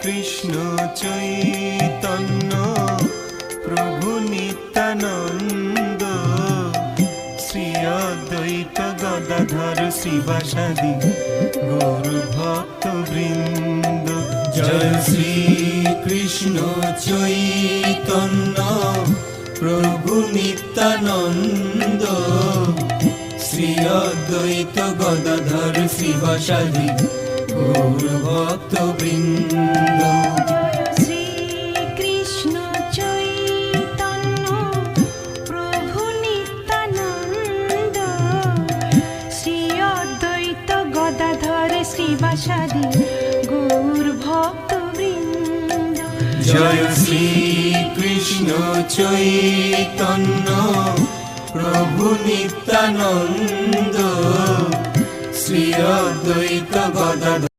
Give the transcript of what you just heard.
কৃষ্ণ চৈতন্য প্রভু নিত্যানন্দ, শ্রী অদ্বৈত গদাধর শ্রীবাসাদি গৌর ভক্ত বৃন্দ। জয় শ্রী কৃষ্ণ চৈতন্য প্রভু নিত্যানন্দ, শ্রী অদ্বৈত গদাধর শ্রীবাসাদি গৌর ভক্ত বৃন্দ। শ্রী কৃষ্ণ চৈতন্য প্রভু নিত্যানন্দ, শ্রী অদ্বৈত গদাধর শ্রীবাসাদি গৌর ভক্ত বৃন্দ। জয় শ্রী কৃষ্ণ চৈতন্য প্রভু নিত্যানন্দ, শ্রী অদ্বৈত গদাধর